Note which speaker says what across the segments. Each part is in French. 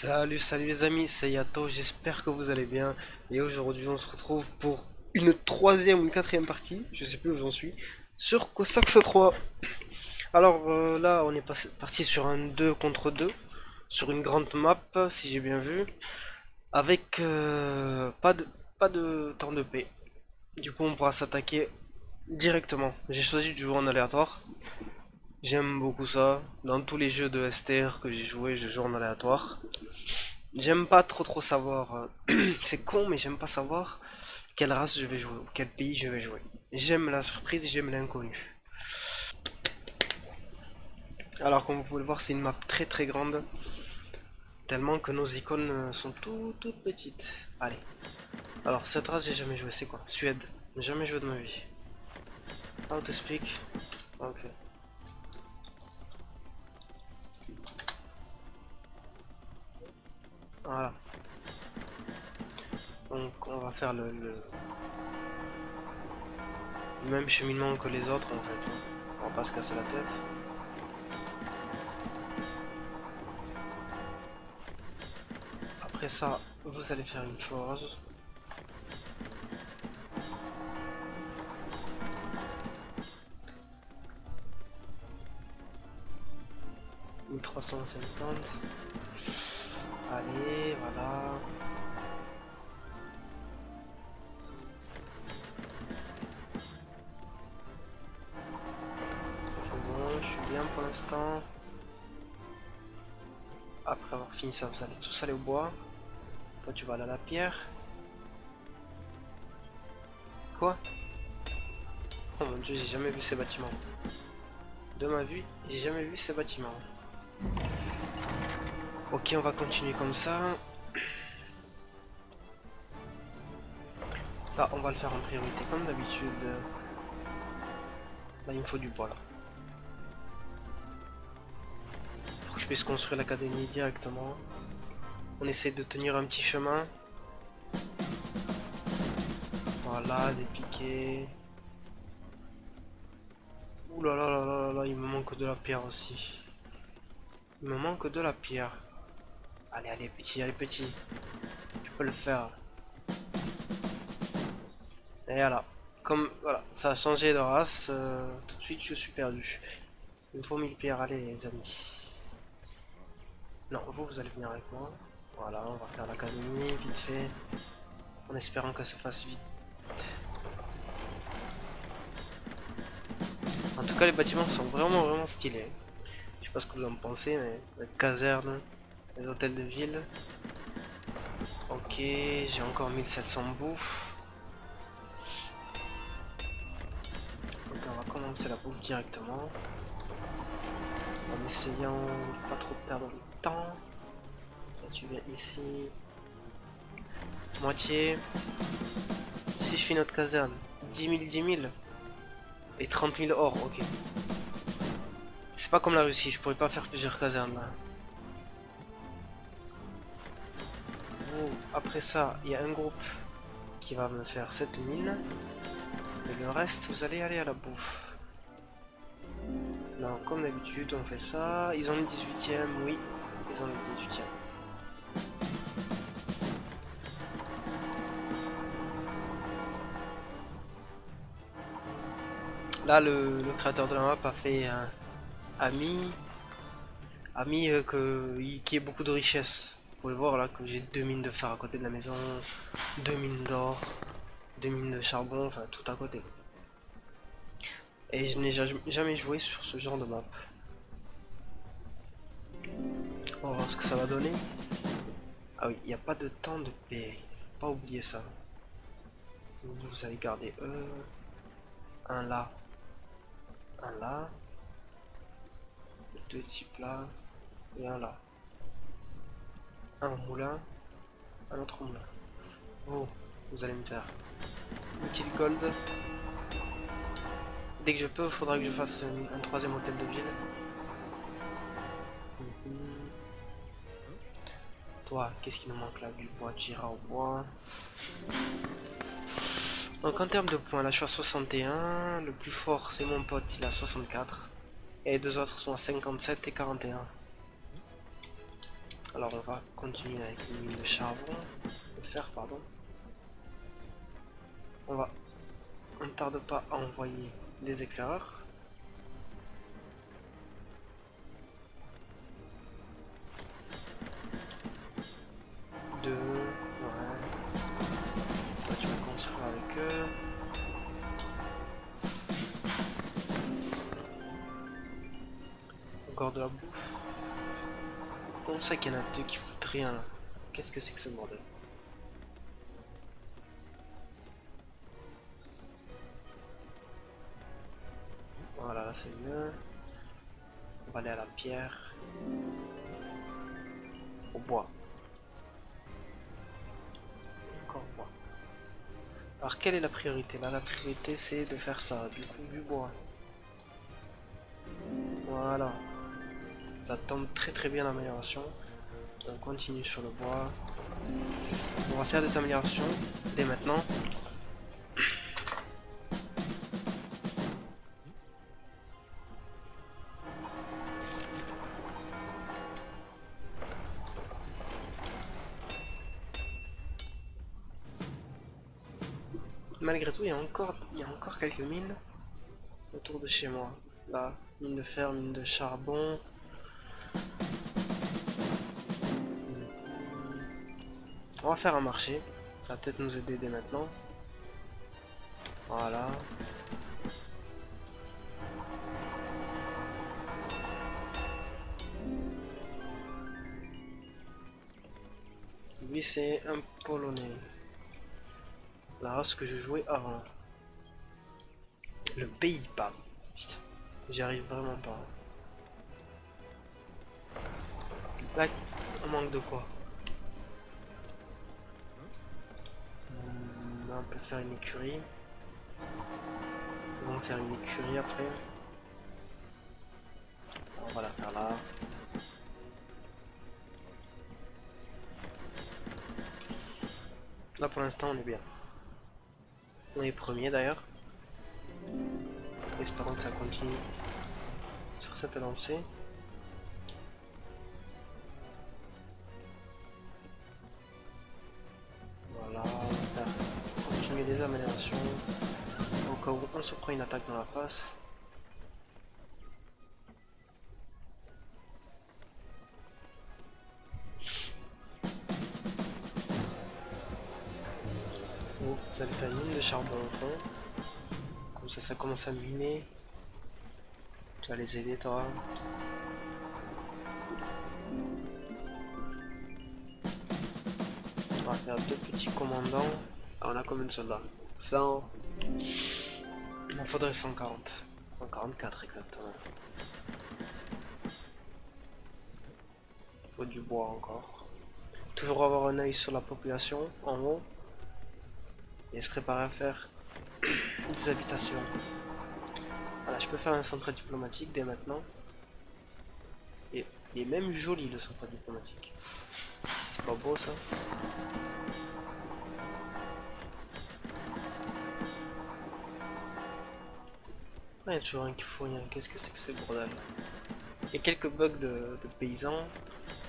Speaker 1: Salut les amis, c'est Yato, j'espère que vous allez bien. Et aujourd'hui on se retrouve pour une troisième ou une quatrième partie, je sais plus où j'en suis, sur Cossacks 3. Alors là on est parti sur un 2 contre 2, sur une grande map, si j'ai bien vu, avec pas de temps de paix. Du coup on pourra s'attaquer directement. J'ai choisi de jouer en aléatoire, j'aime beaucoup ça. Dans tous les jeux de STR que j'ai joué, je joue en aléatoire. J'aime pas trop savoir, c'est con, mais j'aime pas savoir quelle race je vais jouer ou quel pays je vais jouer. J'aime la surprise, j'aime l'inconnu. Alors comme vous pouvez le voir, c'est une map très grande, tellement que nos icônes sont toutes petites. Allez. Alors cette race j'ai jamais joué, c'est quoi? Suède. Jamais joué de ma vie. How to speak? Ok. Voilà. Donc on va faire le même cheminement que les autres en fait, hein. On va pas se casser la tête. Après ça, vous allez faire une forge. 1350. Allez, voilà. C'est bon, je suis bien pour l'instant. Après avoir fini ça, vous allez tous aller au bois. Toi, tu vas aller à la pierre. Quoi? Oh mon dieu, j'ai jamais vu ces bâtiments. De ma vue, j'ai jamais vu ces bâtiments. Ok, on va continuer comme ça. Ça, on va le faire en priorité comme d'habitude. Là, il me faut du bois là. Pour que je puisse construire l'académie directement. On essaie de tenir un petit chemin. Voilà, des piquets. Ouh là là là là là, il me manque de la pierre aussi. Il me manque de la pierre. Allez, allez petit. Tu peux le faire. Et voilà. Comme voilà, ça a changé de race, tout de suite je suis perdu. Il me faut 1000 pierres, allez les amis. Non, vous allez venir avec moi. Voilà, on va faire l'académie vite fait. En espérant qu'elle se fasse vite. En tout cas, les bâtiments sont vraiment stylés. Je sais pas ce que vous en pensez, mais les casernes, les hôtels de ville. Ok, j'ai encore 1700 bouffe. Donc on va commencer la bouffe directement. En essayant de pas trop perdre le temps. Toi tu viens ici. Moitié. Si je fais notre caserne, 10 000 et 30 000 or, ok. C'est pas comme la Russie, je pourrais pas faire plusieurs casernes là. Après ça, il y a un groupe qui va me faire cette mine. Et le reste, vous allez aller à la bouffe. Non, comme d'habitude, on fait ça. Ils ont le 18ème, oui. Ils ont le 18ème. Là, le créateur de la map a fait un ami qui ait beaucoup de richesses. Vous pouvez voir là que j'ai 2 mines de fer à côté de la maison, 2 mines d'or, 2 mines de charbon, enfin tout à côté. Et je n'ai jamais joué sur ce genre de map. On va voir ce que ça va donner. Ah oui, il n'y a pas de temps de paix. Faut pas oublier ça. Vous allez garder un là, un là, deux types là, et un là. Un moulin, un autre moulin. Oh, vous allez me faire une petite gold. Dès que je peux, il faudra que je fasse un troisième hôtel de ville. Toi, qu'est-ce qui nous manque là? Du bois, tu iras au bois. Donc en termes de points, là je suis à 61. Le plus fort c'est mon pote, il a 64. Et les deux autres sont à 57 et 41. Alors on va continuer avec les mines de charbon, de fer pardon. On ne tarde pas à envoyer des éclaireurs. Deux, ouais. Toi tu vas construire avec eux. Encore de la bouffe. Comment ça qu'il y en a deux qui foutent rien là? Qu'est-ce que c'est que ce bordel? Voilà, là c'est bien. On va aller à la pierre. Au bois. Encore bois. Alors quelle est la priorité? Là la priorité c'est de faire ça, du coup du bois. Voilà. Ça tombe très bien l'amélioration. On continue sur le bois. On va faire des améliorations dès maintenant. Malgré tout, il y a encore quelques mines autour de chez moi. Là, mine de fer, mine de charbon. On va faire un marché. Ça va peut-être nous aider dès maintenant. Voilà. Lui, c'est un Polonais. La race que je jouais avant. Le pays, pardon. Putain, j'y arrive vraiment pas. Là, on manque de quoi? Là, on peut faire une écurie. On va faire une écurie après. On va la faire là. Là, pour l'instant, on est bien. On est premier d'ailleurs. Espérons que ça continue sur cette lancée. Voilà, on va continuer des améliorations. Au cas où on se prend une attaque dans la face. Oh, vous allez faire une mine de charbon au fond. Comme ça commence à miner. Tu vas les aider toi. On va faire deux petits commandants. Ah, on a combien de soldats? 100. Il m'en faudrait 140. 144 exactement. Il faut du bois encore. Toujours avoir un œil sur la population en haut. Et se préparer à faire des habitations. Voilà, je peux faire un centre diplomatique dès maintenant. Et il est même joli le centre diplomatique. C'est pas beau ça? Ouais, il y a toujours un qui fout rien. Qu'est-ce que c'est que ce bordel? Il y a quelques bugs de paysans.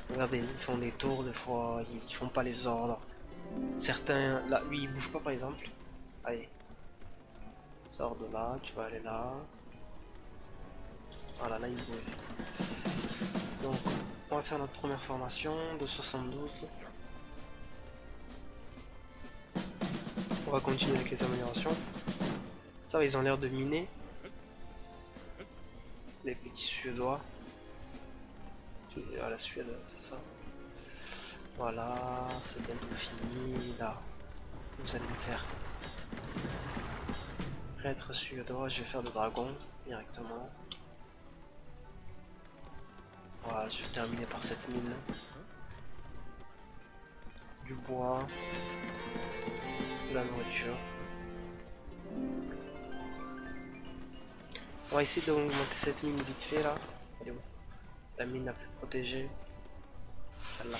Speaker 1: Regardez, ils font des tours des fois, ils font pas les ordres. Certains, là, lui il bouge pas par exemple. Allez, sors de là, tu vas aller là. Voilà, là il bouge. Donc, on va faire notre première formation de 72. On va continuer avec les améliorations. Ça va, ils ont l'air de miner. Les petits Suédois. Ah, la Suède, c'est ça. Voilà, c'est bientôt fini. Là, vous allez me faire être Suédois. Je vais faire des dragons directement. Voilà, je vais terminer par cette mine. Du bois, de la nourriture. On va essayer d'augmenter cette mine vite fait là. Elle est où? La mine la plus protégée. Celle-là.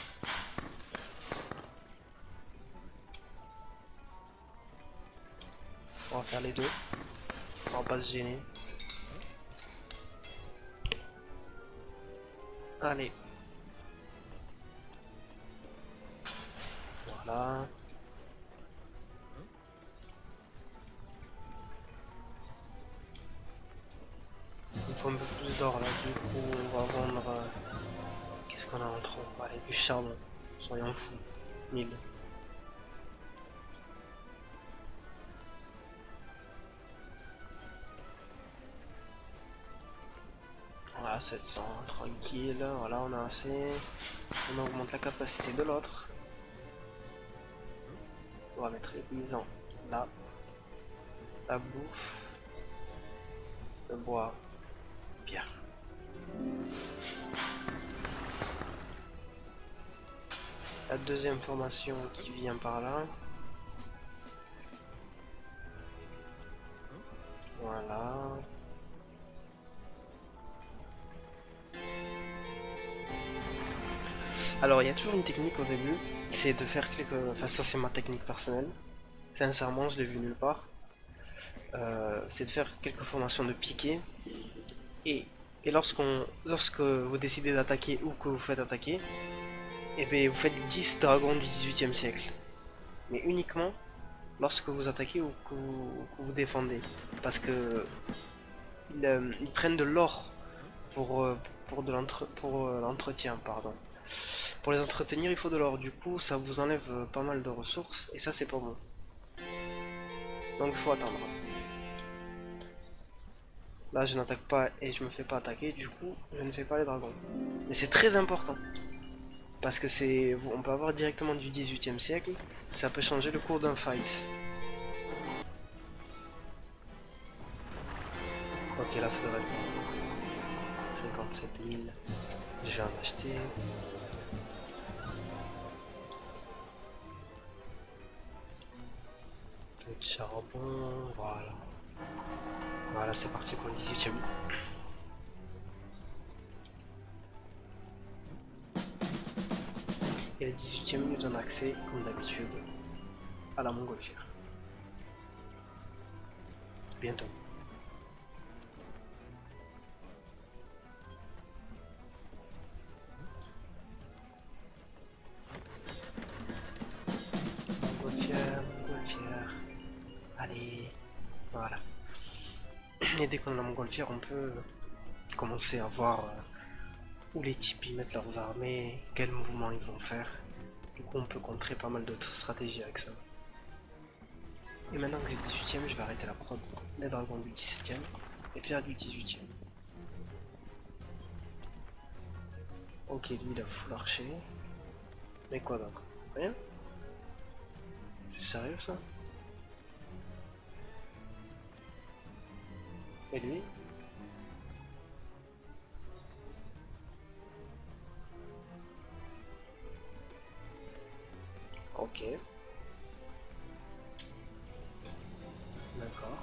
Speaker 1: On va faire les deux. On va pas se gêner. Allez. Voilà. Il faut un peu plus d'or là, du coup on va vendre... qu'est-ce qu'on a en trop? Allez, du charbon. Soyons fous. 1000. Voilà, 700, tranquille. Voilà, on a assez. On augmente la capacité de l'autre. On va mettre les paysans là. La bouffe. Le bois. Pierre. La deuxième formation qui vient par là. Voilà. Alors il y a toujours une technique au début, c'est de faire quelques... Enfin ça c'est ma technique personnelle. Sincèrement je l'ai vu nulle part. C'est de faire quelques formations de piqué. Et lorsque vous décidez d'attaquer ou que vous faites attaquer, et bien vous faites 10 dragons du 18e siècle. Mais uniquement lorsque vous attaquez ou que vous défendez. Parce que ils prennent de l'or pour, pour l'entretien, pardon. Pour les entretenir, il faut de l'or. Du coup, ça vous enlève pas mal de ressources. Et ça, c'est pas bon. Donc, il faut attendre. Là, je n'attaque pas et je me fais pas attaquer. Du coup, je ne fais pas les dragons. Mais c'est très important. Parce que c'est... On peut avoir directement du 18e siècle. Ça peut changer le cours d'un fight. Ok, là, ça devrait être bon. 57 000. Je vais en acheter. Le charbon, voilà. Voilà, c'est parti pour le 18e. Et le 18e nous donne accès, comme d'habitude, à la montgolfière. Bientôt. Montgolfière, montgolfière. Allez, voilà. Et dès qu'on a la montgolfière, on peut commencer à voir où les types y mettent leurs armées, quels mouvements ils vont faire. Du coup, on peut contrer pas mal d'autres stratégies avec ça. Et maintenant que j'ai le 18e, je vais arrêter la prod des dragons du 17e et faire du 18e. Ok, lui il a full archer. Mais quoi d'autre? Rien? C'est sérieux ça? Et lui? Ok. D'accord.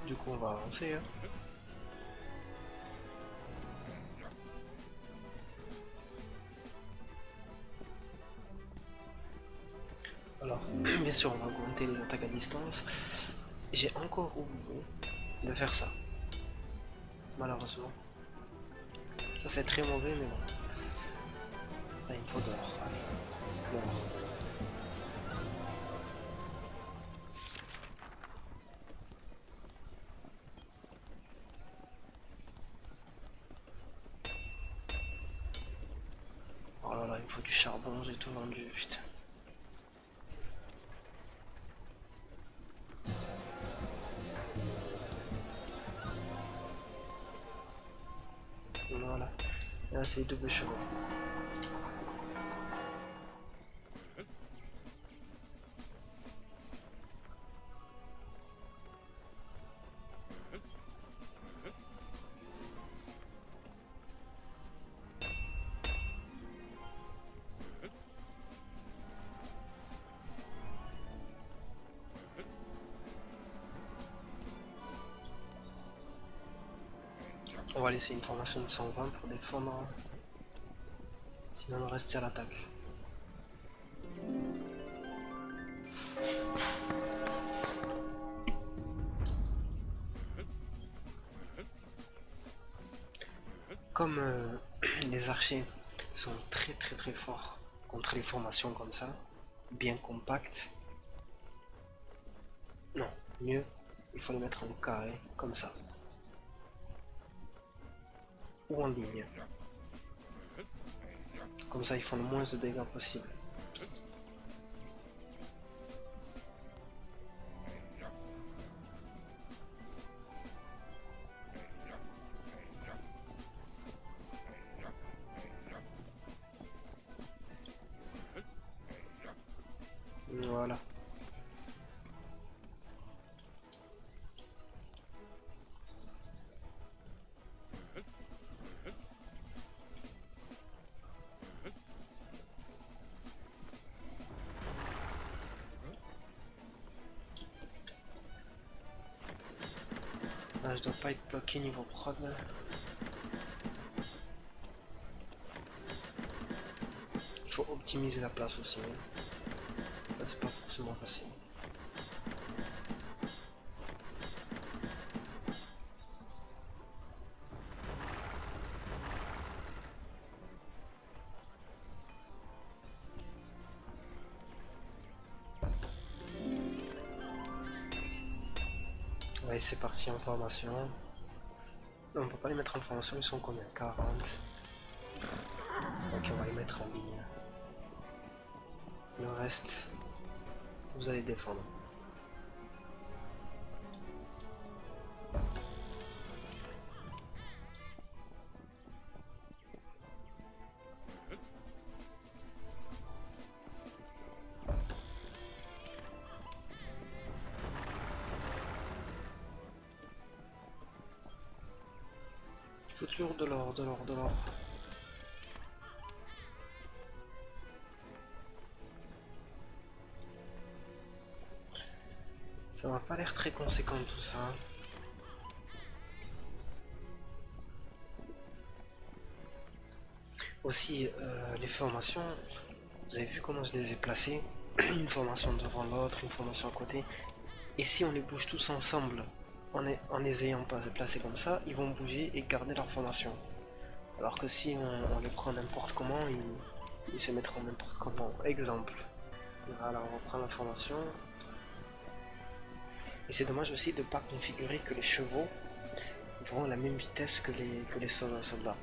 Speaker 1: Du coup on va avancer hein. Alors, bien sûr on va augmenter les attaques à distance. J'ai encore oublié de faire ça. Malheureusement. Ça c'est très mauvais mais bon. Là il me faut d'or. Allez. L'or. Oh là là, il me faut du charbon, j'ai tout vendu, putain. Voilà. Et là c'est double chevaux. On va laisser une formation de 120 pour défendre. Sinon on reste à l'attaque. Comme les archers sont très très très forts contre les formations comme ça, bien compactes. Non, mieux, il faut les mettre en carré, comme ça. Ou en ligne. Comme ça, ils font le moins de dégâts possible. Voilà. Là, je dois pas être bloqué niveau prod. Il faut optimiser la place aussi. Là, c'est pas forcément facile. Allez, c'est parti en formation. Non, on peut pas les mettre en formation, ils sont combien? 40. Ok, on va les mettre en ligne. Le reste, vous allez défendre. Il faut toujours de l'or, de l'or, de l'or. Ça m'a pas l'air très conséquent tout ça. Aussi, les formations, vous avez vu comment je les ai placées? Une formation devant l'autre, une formation à côté. Et si on les bouge tous ensemble, en les ayant pas placés comme ça, ils vont bouger et garder leur formation. Alors que si on les prend n'importe comment, ils se mettront n'importe comment. Exemple. Voilà, on reprend la formation. Et c'est dommage aussi de ne pas configurer que les chevaux vont à la même vitesse que les soldats.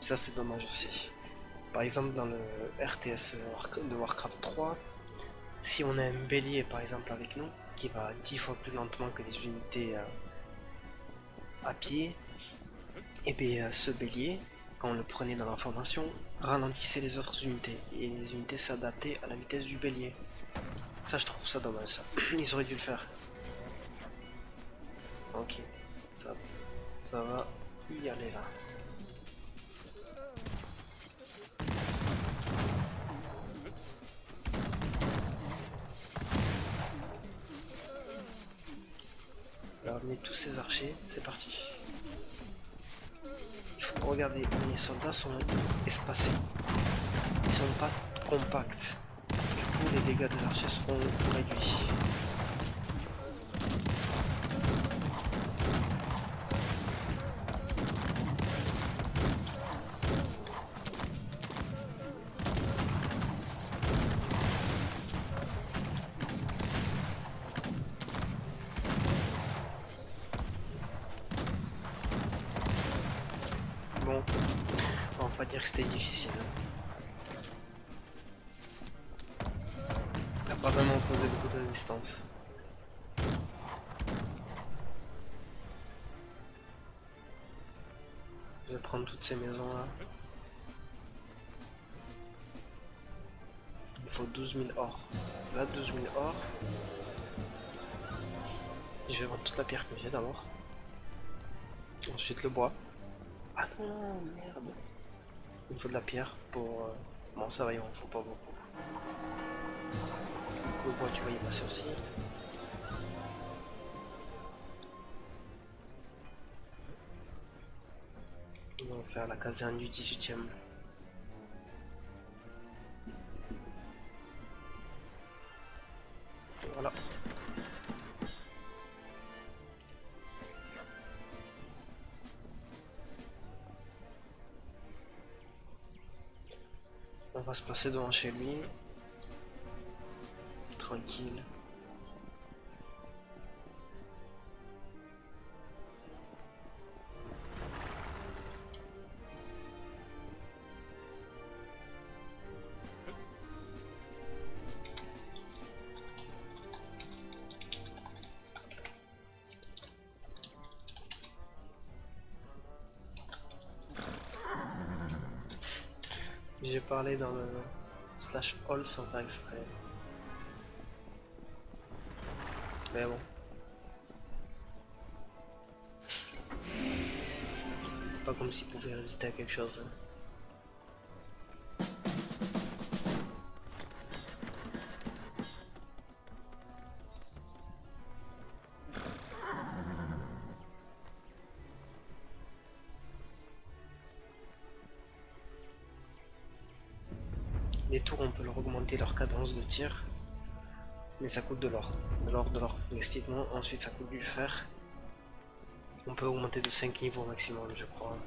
Speaker 1: Ça c'est dommage aussi. Par exemple dans le RTS de Warcraft 3, si on a un bélier par exemple avec nous, qui va 10 fois plus lentement que les unités à pied, et bien ce bélier, quand on le prenait dans la formation, ralentissait les autres unités, et les unités s'adaptaient à la vitesse du bélier. Ça je trouve ça dommage ça. Ils auraient dû le faire. Ok, ça va y aller là. Alors on met tous ces archers, c'est parti. Il faut regarder, les soldats sont espacés. Ils sont pas compacts. Du coup les dégâts des archers seront réduits. Bon, on va pas dire que c'était difficile. Il n'a pas vraiment posé beaucoup de résistance. Je vais prendre toutes ces maisons là. Il faut 12 000 or. Là 12 000 or. Je vais vendre toute la pierre que j'ai d'abord. Ensuite le bois. Ah non, merde. Il me faut de la pierre pour... Bon ça va, il en faut pas beaucoup. Le bois tu vas y passer aussi. On va faire la caserne du 18e. Voilà. va se passer devant chez lui. Tranquille. J'ai parlé dans le slash all sans faire exprès. Mais bon. C'est pas comme s'il pouvait résister à quelque chose. Les tours, on peut leur augmenter leur cadence de tir, mais ça coûte de l'or. De l'or, effectivement. Ensuite, ça coûte du fer. On peut augmenter de 5 niveaux au maximum, je crois.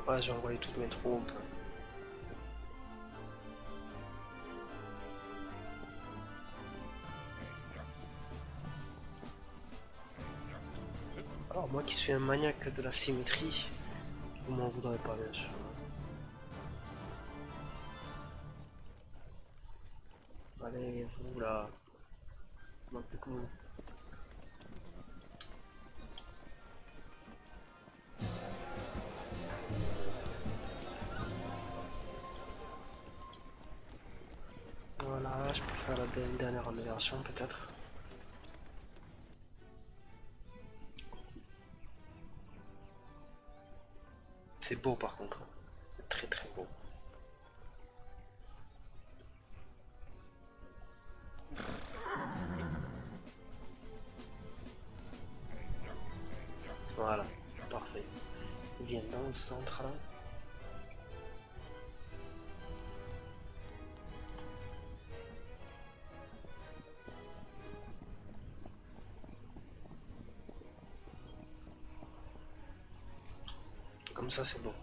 Speaker 1: Ouais, j'ai envoyé toutes mes troupes. Alors moi qui suis un maniaque de la symétrie, vous m'en voudrez pas bien sûr. Allez, vous là. Non plus que vous. Voilà, je peux faire la dernière amélioration peut-être. C'est beau par contre, c'est très très beau. Voilà, parfait. Il vient dans le centre là. Comme ça c'est bon.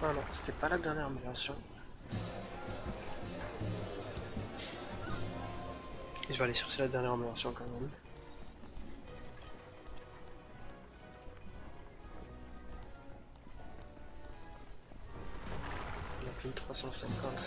Speaker 1: Ah non, c'était pas la dernière amélioration. Et je vais aller chercher la dernière amélioration quand même. On a fait 350.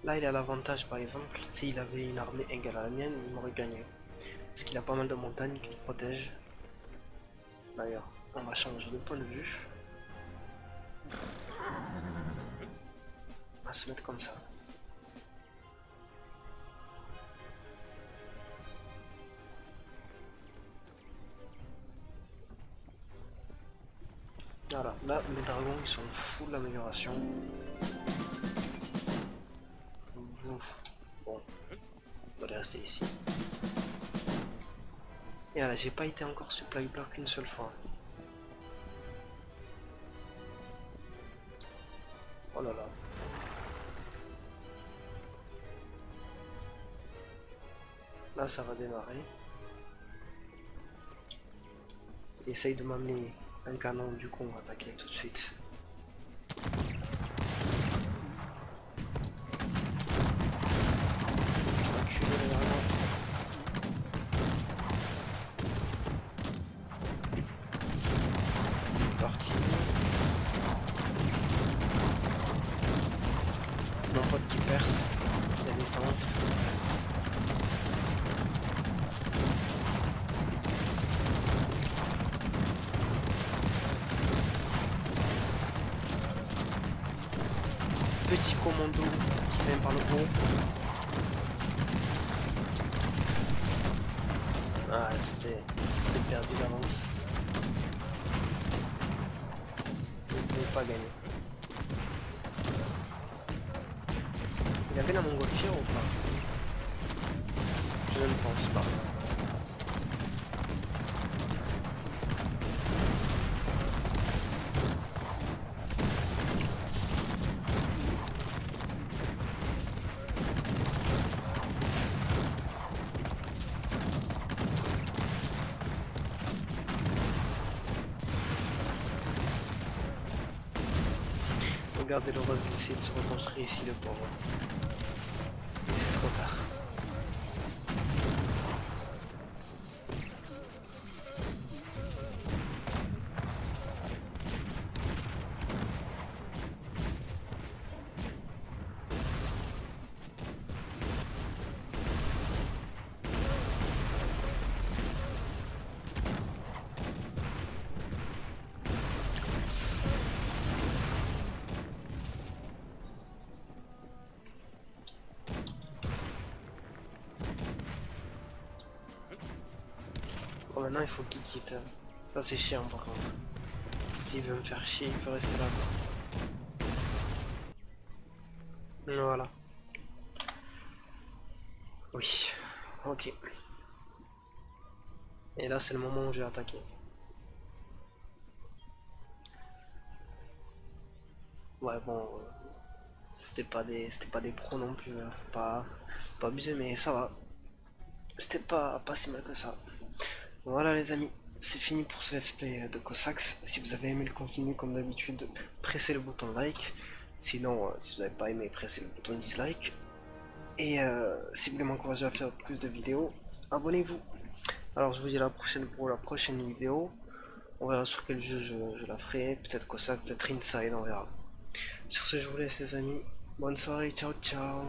Speaker 1: Là il a l'avantage par exemple, s'il avait une armée égale à la mienne, il m'aurait gagné. Parce qu'il a pas mal de montagnes qui le protègent. D'ailleurs, on va changer de point de vue. On va se mettre comme ça. Voilà, là mes dragons ils sont full l'amélioration. Bon, on va les rester ici. Et voilà, j'ai pas été encore supply block une seule fois. Oh là là. Là ça va démarrer. Il essaye de m'amener un canon, du coup on va attaquer tout de suite. petit commando qui vient par le haut. Ah, c'était perdu d'avance. On ne pouvait pas gagner. Il y avait la montgolfière ou pas? Je ne pense pas. Regardez le rose, il essaie de se reconstruire ici, le pauvre. Mais c'est trop tard. Bon, maintenant il faut qu'il quitte. Ça c'est chiant par contre. S'il veut me faire chier, il peut rester là. Voilà. Oui. Ok. Et là c'est le moment où j'ai attaqué. Ouais bon. C'était pas des pros non plus. Pas abusé mais ça va. C'était pas si mal que ça. Voilà les amis, c'est fini pour ce let's play de Cossacks. Si vous avez aimé le contenu comme d'habitude, pressez le bouton like. Sinon, si vous n'avez pas aimé, pressez le bouton dislike. Et si vous voulez m'encourager à faire plus de vidéos, abonnez-vous. Alors je vous dis à la prochaine pour la prochaine vidéo. On verra sur quel jeu je la ferai. Peut-être Cossack, peut-être Inside, on verra. Sur ce, je vous laisse les amis. Bonne soirée, ciao ciao.